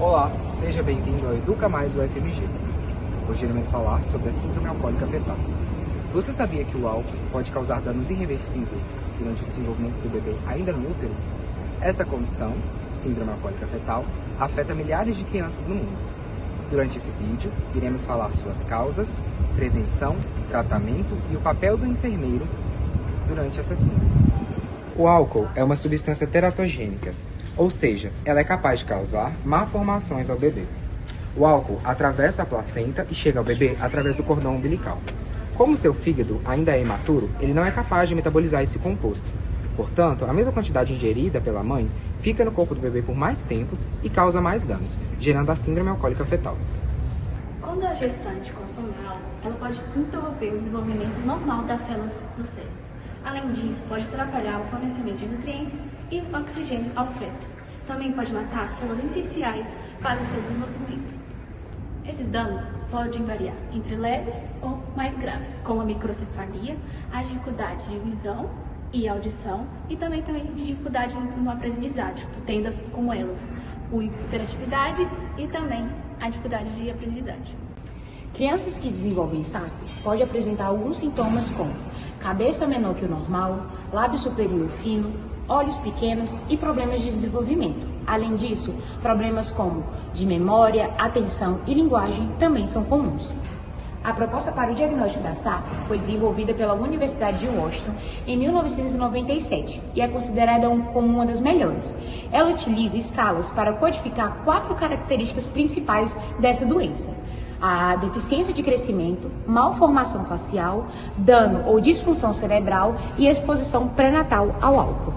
Olá, seja bem-vindo ao Educa Mais UFMG. Hoje iremos falar sobre a síndrome alcoólica fetal. Você sabia que o álcool pode causar danos irreversíveis durante o desenvolvimento do bebê ainda no útero? Essa condição, síndrome alcoólica fetal, afeta milhares de crianças no mundo. Durante esse vídeo, iremos falar suas causas, prevenção, tratamento e o papel do enfermeiro durante essa síndrome. O álcool é uma substância teratogênica, ou seja, ela é capaz de causar malformações ao bebê. O álcool atravessa a placenta e chega ao bebê através do cordão umbilical. Como seu fígado ainda é imaturo, ele não é capaz de metabolizar esse composto. Portanto, a mesma quantidade ingerida pela mãe fica no corpo do bebê por mais tempos e causa mais danos, gerando a síndrome alcoólica fetal. Quando a gestante consome álcool, ela pode interromper o desenvolvimento normal das células do cérebro. Além disso, pode atrapalhar o fornecimento de nutrientes e oxigênio ao feto. Também pode matar células essenciais para o seu desenvolvimento. Esses danos podem variar entre leves ou mais graves, como a microcefalia, a dificuldade de visão e audição e também dificuldade no aprendizagem, tendo como elas a hiperatividade e também a dificuldade de aprendizagem. Crianças que desenvolvem SAP podem apresentar alguns sintomas como cabeça menor que o normal, lábio superior fino, olhos pequenos e problemas de desenvolvimento. Além disso, problemas como de memória, atenção e linguagem também são comuns. A proposta para o diagnóstico da SAP foi desenvolvida pela Universidade de Washington em 1997 e é considerada como uma das melhores. Ela utiliza escalas para codificar 4 características principais dessa doença: a deficiência de crescimento, malformação facial, dano ou disfunção cerebral e exposição pré-natal ao álcool.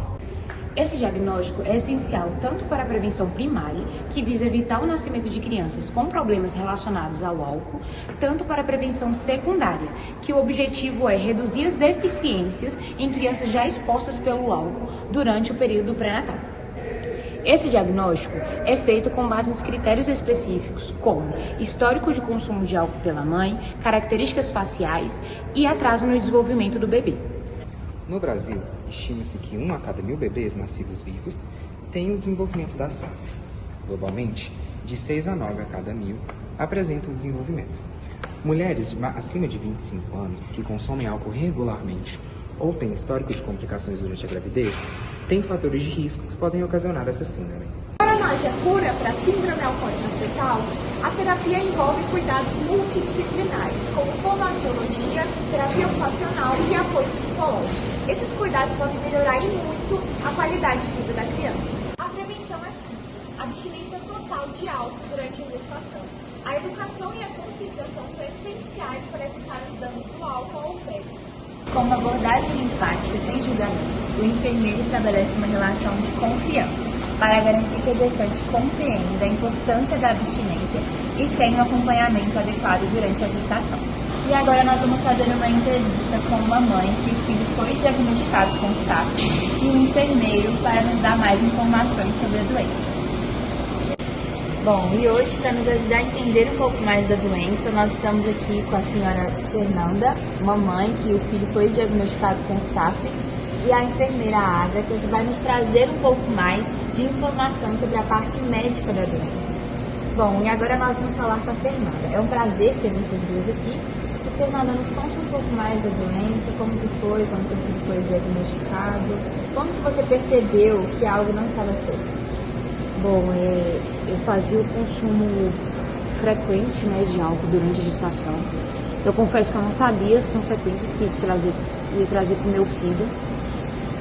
Esse diagnóstico é essencial tanto para a prevenção primária, que visa evitar o nascimento de crianças com problemas relacionados ao álcool, tanto para a prevenção secundária, que o objetivo é reduzir as deficiências em crianças já expostas pelo álcool durante o período pré-natal. Esse diagnóstico é feito com base nos critérios específicos, como histórico de consumo de álcool pela mãe, características faciais e atraso no desenvolvimento do bebê. No Brasil, estima-se que 1 a cada 1.000 bebês nascidos vivos tem o desenvolvimento da SAF. Globalmente, de 6 a 9 a cada 1.000 apresentam o desenvolvimento. Mulheres acima de 25 anos que consomem álcool regularmente ou têm histórico de complicações durante a gravidez têm fatores de risco que podem ocasionar essa síndrome. Para a magia cura para a síndrome alcoólica fetal, a terapia envolve cuidados multidisciplinares, como fonoaudiologia, terapia ocupacional e apoio psicológico. Esses cuidados podem melhorar e muito a qualidade de vida da criança. A prevenção é simples: abstinência total de álcool durante a gestação. A educação e a conscientização são essenciais para evitar os danos do álcool ao feto. Com uma abordagem empática sem julgamentos, o enfermeiro estabelece uma relação de confiança para garantir que a gestante compreenda a importância da abstinência e tenha um acompanhamento adequado durante a gestação. E agora nós vamos fazer uma entrevista com uma mãe que o filho foi diagnosticado com SAP e um enfermeiro para nos dar mais informações sobre a doença. Bom, e hoje, para nos ajudar a entender um pouco mais da doença, nós estamos aqui com a senhora Fernanda, uma mãe que o filho foi diagnosticado com SAP, e a enfermeira Agatha, que vai nos trazer um pouco mais de informações sobre a parte médica da doença. Bom, e agora nós vamos falar com a Fernanda. É um prazer ter vocês duas aqui. E, Fernanda, nos conte um pouco mais da doença, como que foi quando seu filho foi diagnosticado, quando que você percebeu que algo não estava certo? Bom, eu fazia o consumo frequente, de álcool durante a gestação. Eu confesso que eu não sabia as consequências que isso ia trazer para o meu filho.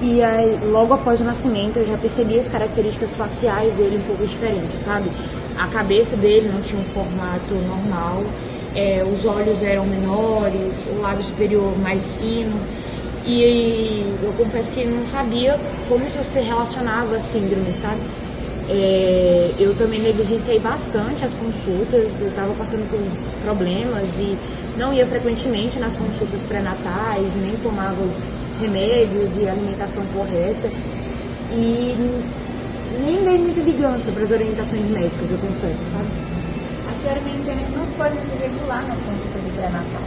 E aí, logo após o nascimento, eu já percebi as características faciais dele um pouco diferentes, sabe? A cabeça dele não tinha um formato normal, os olhos eram menores, o lábio superior mais fino. E eu confesso que não sabia como isso se relacionava à síndrome, sabe? Eu também negligenciei bastante as consultas, eu estava passando por problemas e não ia frequentemente nas consultas pré-natais, nem tomava os remédios e alimentação correta e nem dei muita vigilância para as orientações médicas, eu confesso, sabe? A senhora menciona que não foi muito regular nas consultas de pré-natal.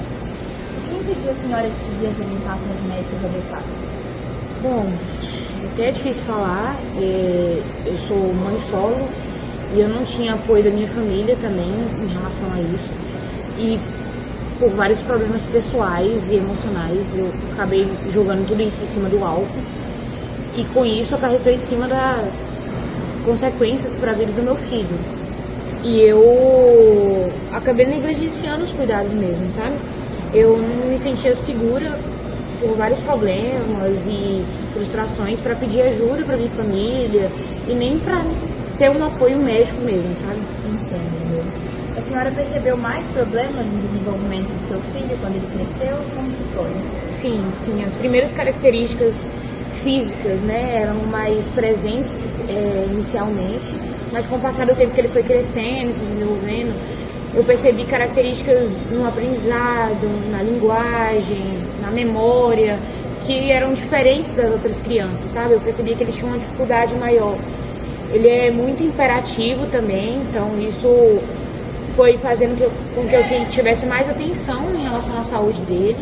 O que impediu a senhora de seguir as orientações médicas adequadas? Bom, até é difícil falar, eu sou mãe solo E eu não tinha apoio da minha família também em relação a isso. E por vários problemas pessoais e emocionais, eu acabei jogando tudo isso em cima do álcool. E com isso acarretou em cima das consequências para a vida do meu filho. E eu acabei negligenciando os cuidados mesmo, sabe? Eu não me sentia segura por vários problemas e frustrações para pedir ajuda para minha família e nem para ter um apoio médico mesmo, sabe? Entendo. A senhora percebeu mais problemas no desenvolvimento do seu filho quando ele cresceu? Como que foi? Sim. As primeiras características físicas, né, eram mais presentes inicialmente, mas com o passar do tempo que ele foi crescendo, se desenvolvendo, eu percebi características no aprendizado, na linguagem, na memória, que eram diferentes das outras crianças, sabe? Eu percebi que ele tinha uma dificuldade maior. Ele é muito imperativo também, então isso foi fazendo com que eu tivesse mais atenção em relação à saúde dele.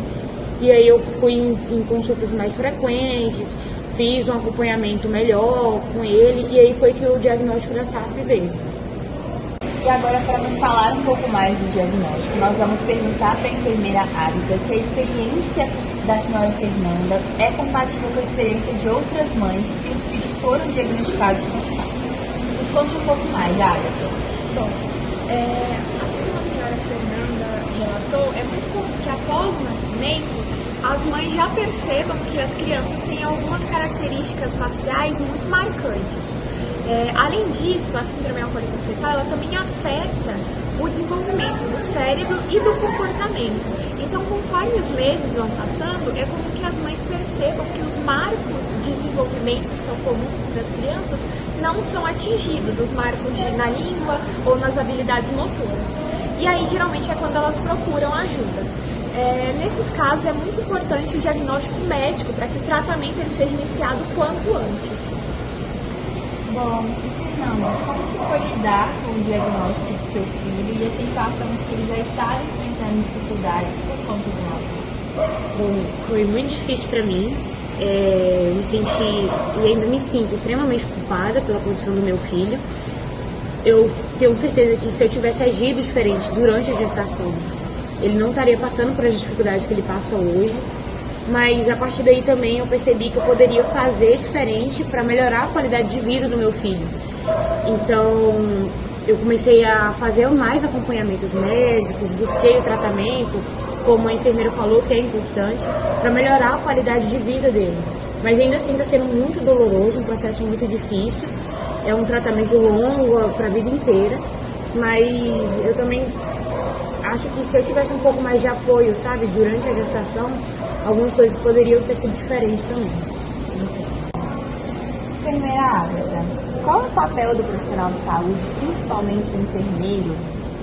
E aí eu fui em consultas mais frequentes, fiz um acompanhamento melhor com ele, e aí foi que o diagnóstico da SAF veio. E agora, para nos falar um pouco mais do diagnóstico, nós vamos perguntar para a enfermeira Águida se a experiência da senhora Fernanda é compatível com a experiência de outras mães que os filhos foram diagnosticados com SAF. Nos conte um pouco mais, Águida. Bom, assim como a senhora Fernanda relatou, é muito comum que após o nascimento as mães já percebam que as crianças têm algumas características faciais muito marcantes. Além disso, a síndrome alcoólica fetal ela também afeta o desenvolvimento do cérebro e do comportamento. Então, conforme os meses vão passando, é comum que as mães percebam que os marcos de desenvolvimento que são comuns para as crianças não são atingidos, os marcos na língua ou nas habilidades motoras. E aí, geralmente, é quando elas procuram ajuda. Nesses casos, é muito importante o diagnóstico médico para que o tratamento ele seja iniciado quanto antes. Bom, Fernanda, como que foi lidar com o diagnóstico do seu filho e a sensação de que ele já estava enfrentando dificuldades por conta do álcool? Bom, foi muito difícil para mim. Me senti, e ainda me sinto, extremamente culpada pela condição do meu filho. Eu tenho certeza que se eu tivesse agido diferente durante a gestação, ele não estaria passando por as dificuldades que ele passa hoje. Mas a partir daí também eu percebi que eu poderia fazer diferente para melhorar a qualidade de vida do meu filho. Então eu comecei a fazer mais acompanhamentos médicos, busquei o tratamento, como a enfermeira falou, que é importante, para melhorar a qualidade de vida dele. Mas ainda assim está sendo muito doloroso, um processo muito difícil, é um tratamento longo para a vida inteira, mas eu também acho que se eu tivesse um pouco mais de apoio, sabe, durante a gestação, algumas coisas poderiam ter sido diferentes também. Enfermeira Águida, qual é o papel do profissional de saúde, principalmente o enfermeiro,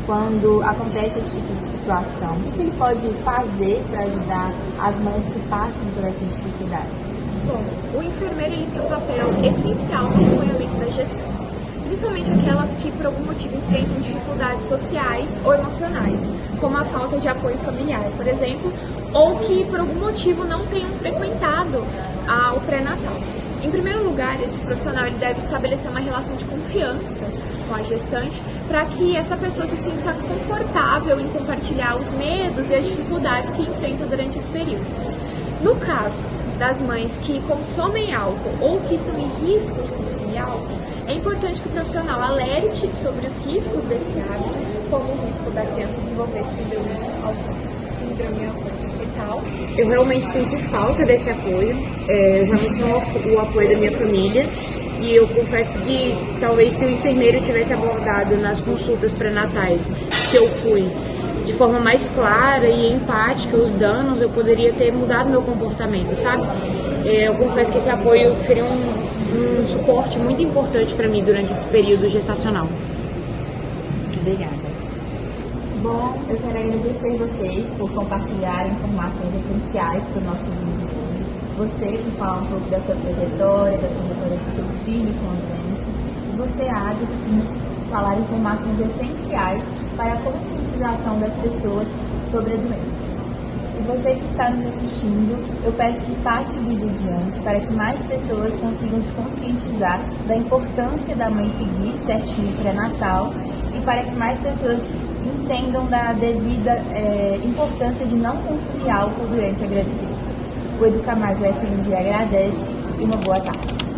quando acontece esse tipo de situação? O que ele pode fazer para ajudar as mães que passam por essas dificuldades? Bom, o enfermeiro ele tem um papel essencial no acompanhamento da gestância, principalmente aquelas que por algum motivo enfrentam dificuldades sociais ou emocionais, como a falta de apoio familiar, por exemplo, ou que por algum motivo não tenham frequentado o pré-natal. Em primeiro lugar, esse profissional ele deve estabelecer uma relação de confiança com a gestante para que essa pessoa se sinta confortável em compartilhar os medos e as dificuldades que enfrenta durante esse período. No caso das mães que consomem álcool ou que estão em risco de consumir álcool, é importante que o profissional alerte sobre os riscos desse hábito, como o risco da criança desenvolver síndrome alcoólica fetal. Eu realmente senti falta desse apoio, eu realmente sou o apoio da minha família, e eu confesso que talvez se o enfermeiro tivesse abordado nas consultas pré-natais que eu fui de forma mais clara e empática os danos, eu poderia ter mudado meu comportamento, sabe? Eu confesso que esse apoio seria um suporte muito importante para mim durante esse período gestacional. Obrigada. Bom, eu quero agradecer vocês por compartilharem informações essenciais para o nosso vídeo de hoje. Você que fala um pouco da sua trajetória, da trajetória do seu filho com a doença. E você, Águida, que nos falar informações essenciais para a conscientização das pessoas sobre a doença. E você que está nos assistindo, eu peço que passe o vídeo adiante para que mais pessoas consigam se conscientizar da importância da mãe seguir certinho o pré-natal e para que mais pessoas entendam da devida importância de não consumir álcool durante a gravidez. O Educa Mais UFMG agradece e uma boa tarde.